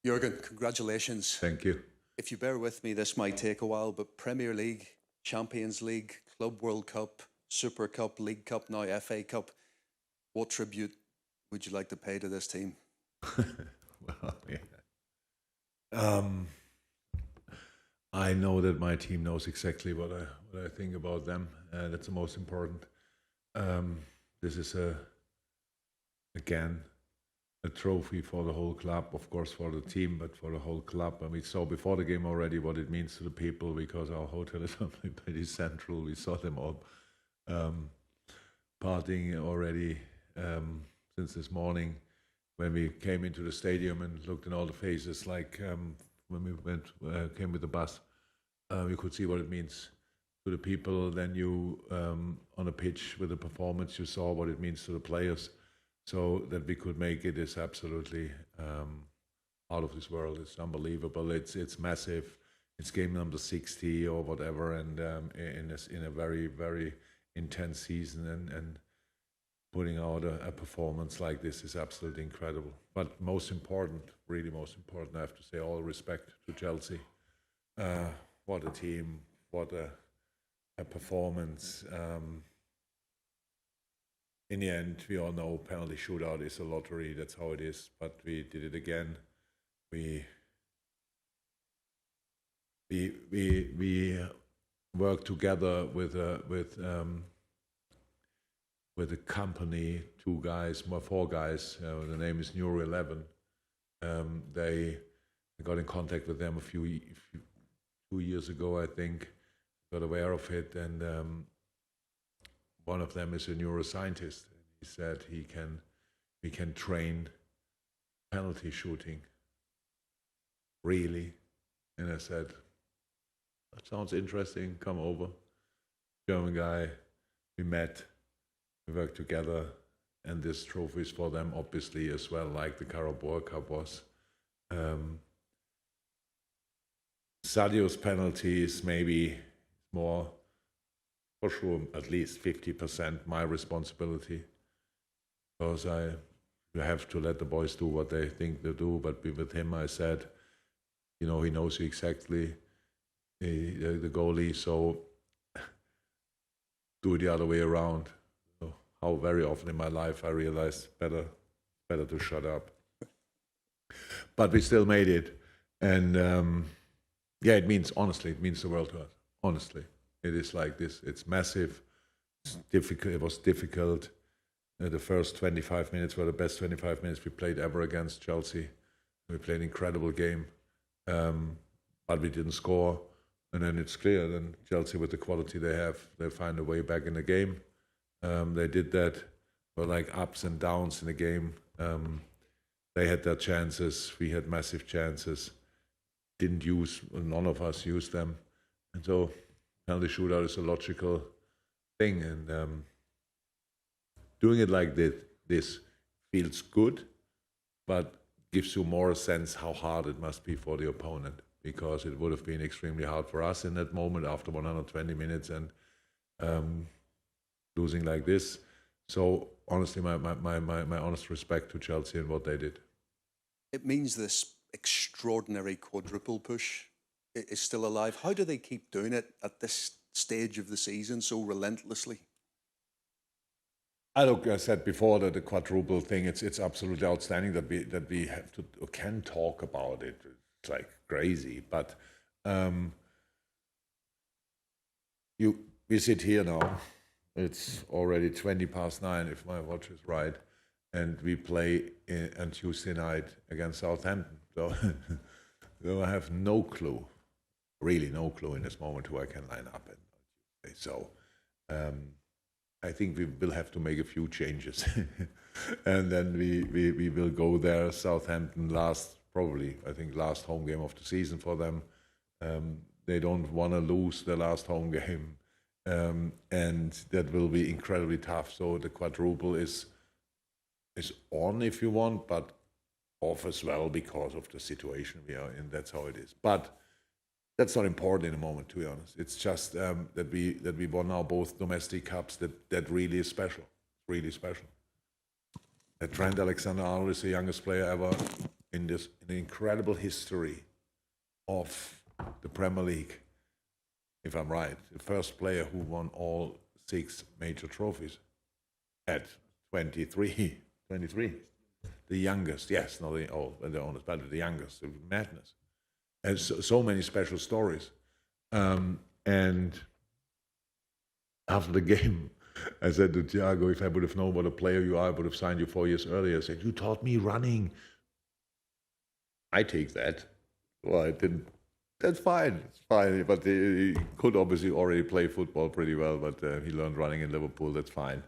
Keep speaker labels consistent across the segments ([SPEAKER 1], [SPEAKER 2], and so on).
[SPEAKER 1] Jurgen, congratulations.
[SPEAKER 2] Thank you.
[SPEAKER 1] If you bear with me, this might take a while, but Premier League, Champions League, Club World Cup, Super Cup, League Cup, now FA Cup. What tribute would you like to pay to this team?
[SPEAKER 2] Well, yeah. Um, I know that my team knows exactly what I think about them. That's the most important. This is again a trophy for the whole club, of course for the team, but for the whole club. And we saw before the game already what it means to the people because our hotel is pretty central. We saw them all partying already since this morning when we came into the stadium and looked in all the faces. Like when we came with the bus, you could see what it means to the people. Then you on a pitch with the performance, you saw what it means to the players. So that we could make it is absolutely out of this world. It's unbelievable. It's massive. It's game number 60 or whatever, and in a very very intense season, and putting out a performance like this is absolutely incredible. But most important, really most important, I have to say, all respect to Chelsea. What a team! What a performance! In the end, we all know penalty shootout is a lottery. That's how it is. But we did it again. We worked together with a company, four guys. The name is Neuro 11. They I got in contact with them 2 years ago, I think. Got aware of it, and one of them is a neuroscientist. He said we can train penalty shooting. Really? And I said, that sounds interesting. Come over. German guy. We met. We worked together. And this trophy is for them, obviously, as well, like the Carabao Cup was. Sadio's penalty is maybe more, for sure, at least 50% my responsibility, because you have to let the boys do what they think they do. But with him, I said, he knows you exactly, the goalie, so do it the other way around. So how very often in my life I realized better to shut up. But we still made it, and it means the world to us. Honestly, it is like this. It's massive. It's difficult. It was difficult. The first 25 minutes were the best 25 minutes we played ever against Chelsea. We played an incredible game, but we didn't score. And then it's clear. Then Chelsea, with the quality they have, they find a way back in the game. They did that. Were like ups and downs in the game. They had their chances. We had massive chances. None of us used them. And so penalty shootout is a logical thing. And doing it like this feels good, but gives you more sense how hard it must be for the opponent, because it would have been extremely hard for us in that moment after 120 minutes and losing like this. So honestly, my honest respect to Chelsea and what they did.
[SPEAKER 1] It means this extraordinary quadruple push is still alive. How do they keep doing it at this stage of the season so relentlessly?
[SPEAKER 2] I said before that the quadruple thing, it's absolutely outstanding that we have to or can talk about it. It's like crazy, but we sit here now. It's already 9:20 if my watch is right, and we play on Tuesday night against Southampton. So, so I have no clue, really no clue in this moment who I can line up on Tuesday. So I think we will have to make a few changes, and then we will go there. Southampton last home game of the season for them. They don't want to lose the last home game, and that will be incredibly tough. So the quadruple is on if you want, but off as well because of the situation we are in. That's how it is. But that's not important in the moment, to be honest. It's just that we won now both domestic cups. That really is special. Really special. Trent Alexander-Arnold is the youngest player ever in an incredible history of the Premier League, if I'm right, the first player who won all 6 major trophies at 23. The youngest, yes, not the oldest, but the youngest. Madness. And so many special stories. And after the game, I said to Thiago, if I would have known what a player you are, I would have signed you 4 years earlier. I said, you taught me running. I take that. Well, I didn't. That's fine. It's fine. But he could obviously already play football pretty well, but he learned running in Liverpool. That's fine.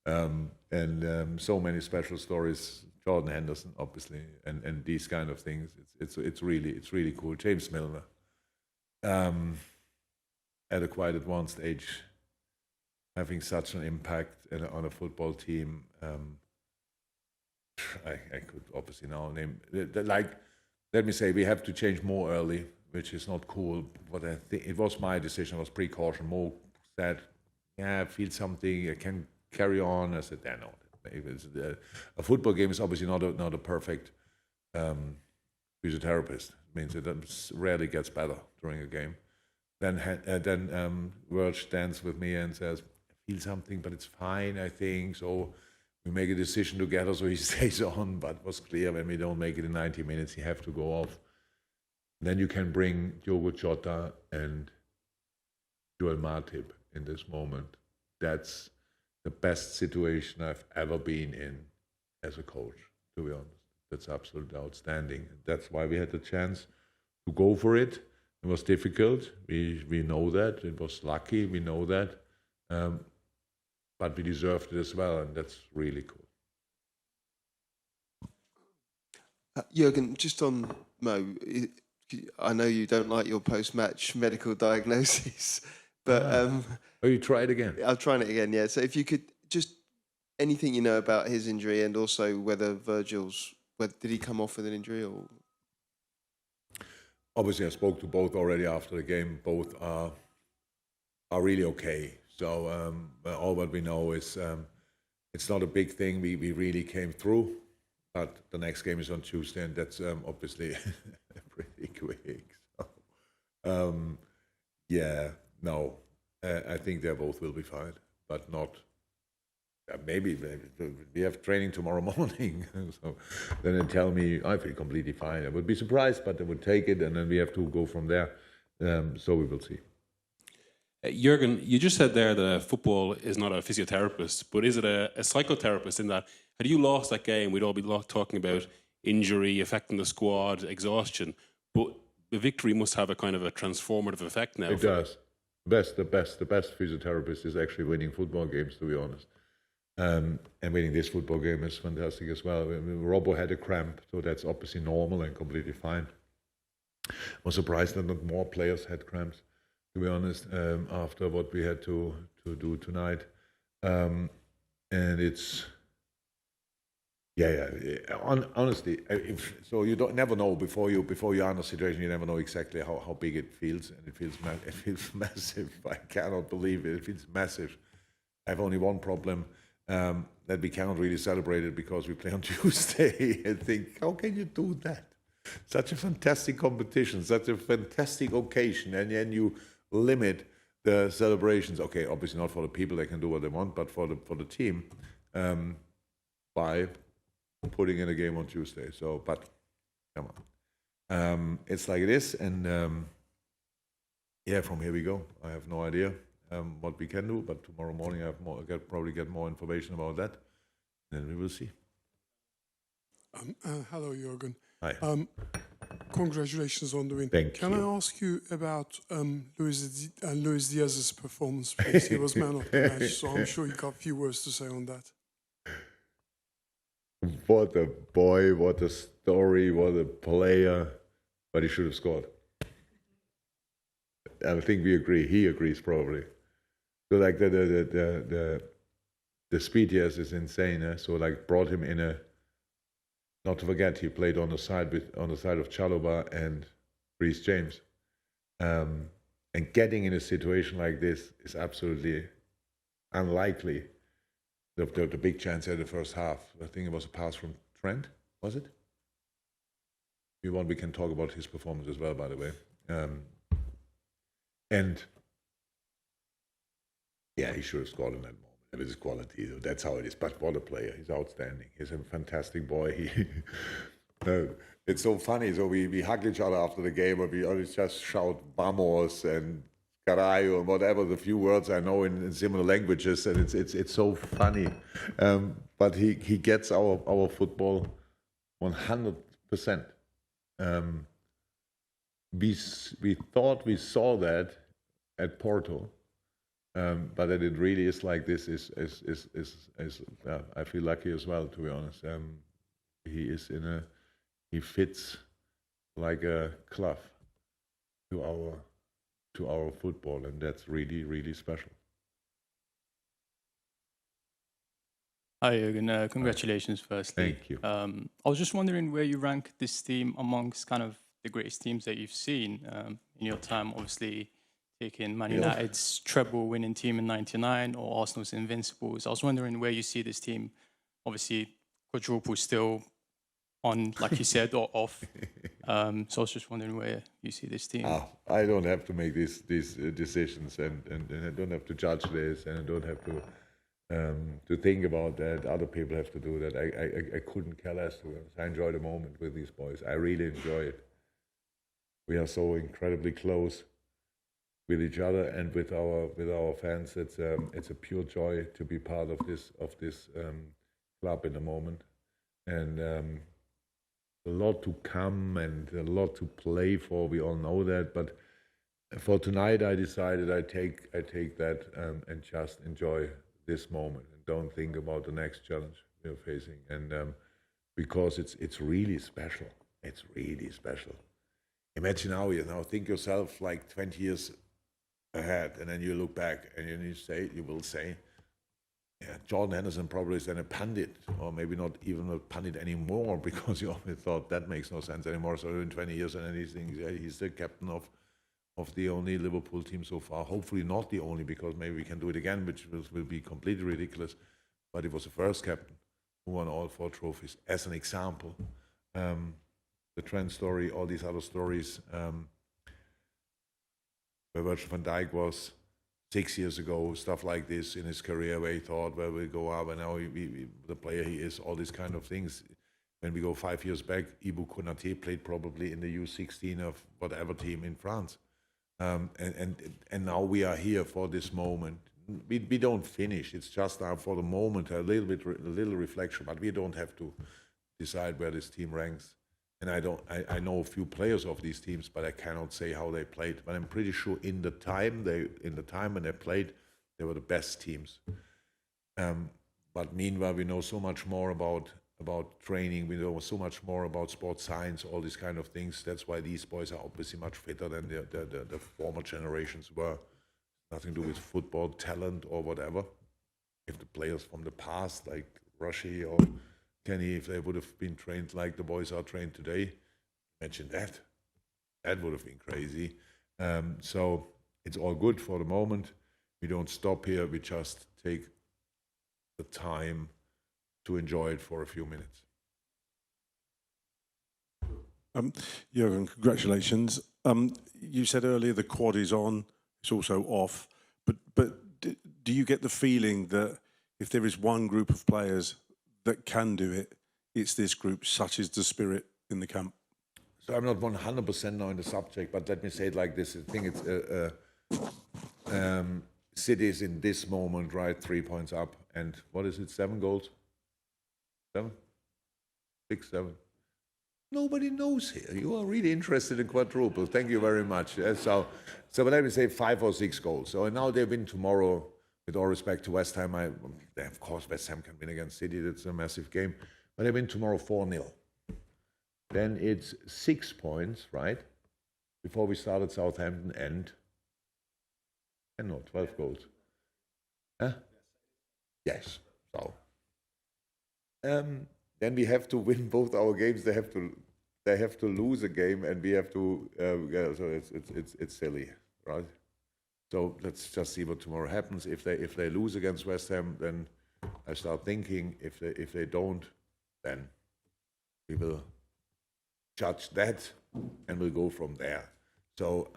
[SPEAKER 2] And so many special stories. Jordan Henderson, obviously, and these kind of things. It's really cool. James Milner, at a quite advanced age, having such an impact on a football team. I could obviously now name like. Let me say we have to change more early, which is not cool. But I think it was my decision. It was precaution. Mo said, "Yeah, I feel something. I can carry on." I said, "Yeah, no." A football game is obviously not a perfect physiotherapist. It means it rarely gets better during a game. Then Verge stands with me and says, "I feel something, but it's fine. I think so." We make a decision together, so he stays on. But it was clear when we don't make it in 90 minutes, you have to go off. Then you can bring Diogo Jota and Joel Matip in this moment. That's the best situation I've ever been in as a coach, to be honest. That's absolutely outstanding. That's why we had the chance to go for it. It was difficult. We know that. It was lucky. We know that. But we deserved it as well, and that's really cool.
[SPEAKER 3] Jurgen, just on Mo, I know you don't like your post-match medical diagnosis, but
[SPEAKER 2] Oh, you try it again?
[SPEAKER 3] I'm trying it again, yeah. So if you could just, anything you know about his injury and also whether did he come off with an injury or?
[SPEAKER 2] Obviously, I spoke to both already after the game. Both are really okay. So all what we know is it's not a big thing. We really came through, but the next game is on Tuesday, and that's obviously pretty quick. So, I think they both will be fine, but not. Maybe we have training tomorrow morning, so then they tell me I feel completely fine. I would be surprised, but they would take it, and then we have to go from there. So we will see.
[SPEAKER 4] Jurgen, you just said there that football is not a physiotherapist, but is it a psychotherapist in that had you lost that game, we'd all be talking about injury affecting the squad, exhaustion, but the victory must have a kind of a transformative effect now.
[SPEAKER 2] It does. The best physiotherapist is actually winning football games, to be honest. And winning this football game is fantastic as well. Robbo had a cramp, so that's obviously normal and completely fine. I was surprised that not more players had cramps, to be honest, after what we had to do tonight. And it's, honestly, so you don't never know before you're in a situation, you never know exactly how big it feels, and it feels massive. I cannot believe it. It feels massive. I have only one problem, that we cannot really celebrate it because we play on Tuesday. I think, how can you do that? Such a fantastic competition, such a fantastic occasion, and then you limit the celebrations. Okay, obviously not for the people, they can do what they want, but for the team, by putting in a game on Tuesday. So, but come on, it's like it is, and from here we go. I have no idea what we can do, but tomorrow morning I have probably get more information about that, and we will see.
[SPEAKER 5] Hello, Jurgen.
[SPEAKER 2] Hi.
[SPEAKER 5] Congratulations on the win.
[SPEAKER 2] Thank
[SPEAKER 5] Can
[SPEAKER 2] you.
[SPEAKER 5] I ask you about Luis Diaz's performance, please? He was man of the match, so I'm sure you got a few words to say on that.
[SPEAKER 2] What a boy, what a story, what a player, but he should have scored. I think we agree. He agrees probably. So like the speed he has is insane. So like brought him in a. Not to forget, he played on the side of Chalobah and Reece James, and getting in a situation like this is absolutely unlikely. The big chance at the first half, I think it was a pass from Trent, was it? you want, we can talk about his performance as well, by the way. And yeah, he should have scored in that moment. With his quality, that's how it is. But what a player! He's outstanding. He's a fantastic boy. It's so funny. So we hug each other after the game, and we always just shout "vamos" and "caralho" and whatever the few words I know in similar languages, and it's so funny. But he gets our football 100%. We thought we saw that at Porto. But that it really is like this is I feel lucky as well, to be honest. He fits like a glove to our football, and that's really, really special.
[SPEAKER 6] Hi, Jurgen. Congratulations, firstly.
[SPEAKER 2] Thank you.
[SPEAKER 6] I was just wondering where you rank this team amongst kind of the greatest teams that you've seen in your time, obviously taking Man United's treble-winning team in '99 or Arsenal's Invincibles. I was wondering where you see this team. Obviously, quadruple still on, like you said, or off. So I was just wondering where you see this team.
[SPEAKER 2] I don't have to make these decisions, and I don't have to judge this, and I don't have to think about that. Other people have to do that. I couldn't care less, to be honest. I enjoy the moment with these boys. I really enjoy it. We are so incredibly close with each other and with our fans. It's a pure joy to be part of this club in the moment, and a lot to come and a lot to play for. We all know that, but for tonight, I decided I take that and just enjoy this moment and don't think about the next challenge we're facing, and because it's really special. It's really special. Imagine how think yourself like 20 years ahead, and then you look back and you will say, yeah, Jordan Henderson probably is then a pundit, or maybe not even a pundit anymore, because you always thought that makes no sense anymore. So in 20 years, and then he's the captain of the only Liverpool team so far. Hopefully not the only, because maybe we can do it again, which will be completely ridiculous. But it was the first captain who won all 4 trophies. As an example, the Trent story, all these other stories. Where Virgil van Dijk was 6 years ago, stuff like this in his career, where he thought, where we go up, and now the player he is, all these kind of things. When we go 5 years back, Ibou Konaté played probably in the U16 of whatever team in France, and now we are here for this moment. We don't finish. It's just now for the moment a little reflection, but we don't have to decide where this team ranks. And I know a few players of these teams, but I cannot say how they played. But I'm pretty sure in the time when they played, they were the best teams. But meanwhile, we know so much more about training. We know so much more about sports science, all these kind of things. That's why these boys are obviously much fitter than the former generations were. Nothing to do with football talent or whatever. If the players from the past, like Rushy or Kenny, if they would have been trained like the boys are trained today, imagine that. That would have been crazy. So it's all good for the moment. We don't stop here. We just take the time to enjoy it for a few minutes.
[SPEAKER 7] Jurgen, congratulations. You said earlier the quad is on, it's also off. But do you get the feeling that if there is one group of players that can do it, it's this group, such is the spirit in the camp?
[SPEAKER 2] So I'm not 100% now in the subject, but let me say it like this. I think it's City is in this moment, right, 3 points up. And what is it, 7 goals? 7? 6, 7? Nobody knows here. You are really interested in quadruple. Thank you very much. So let me say 5 or 6 goals. So now they win tomorrow. With all respect to West Ham, of course West Ham can win against City. That's a massive game. But they win tomorrow 4-0. Then it's 6 points, right? Before we started Southampton and 12 goals. Huh? Yes. So then we have to win both our games. They have to lose a game, and we have to. So it's silly, right? So let's just see what tomorrow happens. If they lose against West Ham, then I start thinking. If they don't, then we will judge that, and we'll go from there. So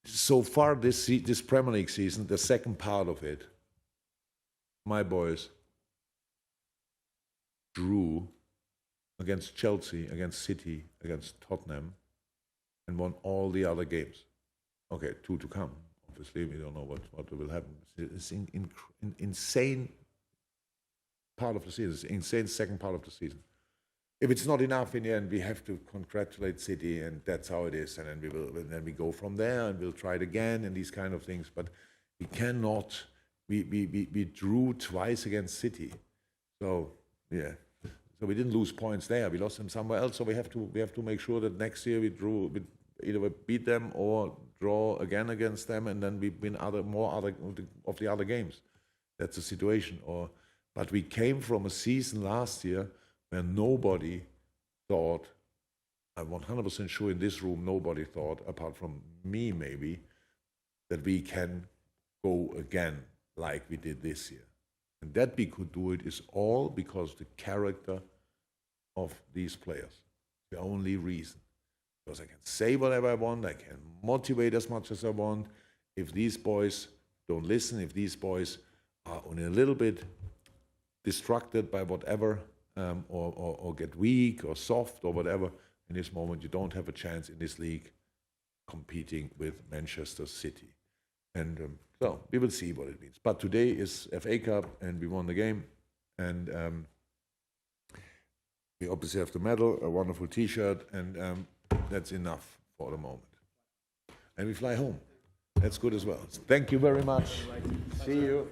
[SPEAKER 2] so far this Premier League season, the second part of it, my boys drew against Chelsea, against City, against Tottenham, and won all the other games. Okay, 2 to come. Obviously, we don't know what will happen. It's insane part of the season. It's insane second part of the season. If it's not enough in the end, we have to congratulate City, and that's how it is. And then we go from there, and we'll try it again, and these kind of things. But we cannot. We drew twice against City, so yeah. So we didn't lose points there. We lost them somewhere else. So we have to make sure that next year we either beat them or draw again against them, and then we win more of the other games. That's the situation. But we came from a season last year where nobody thought, I'm 100% sure in this room, nobody thought, apart from me maybe, that we can go again like we did this year. And that we could do it is all because the character of these players. The only reason. Because I can say whatever I want, I can motivate as much as I want. If these boys don't listen, if these boys are only a little bit distracted by whatever, or get weak or soft or whatever, in this moment you don't have a chance in this league competing with Manchester City. And so we will see what it means. But today is FA Cup, and we won the game, and we obviously have the medal, a wonderful T-shirt, and that's enough for the moment. And we fly home. That's good as well. Thank you very much. See you.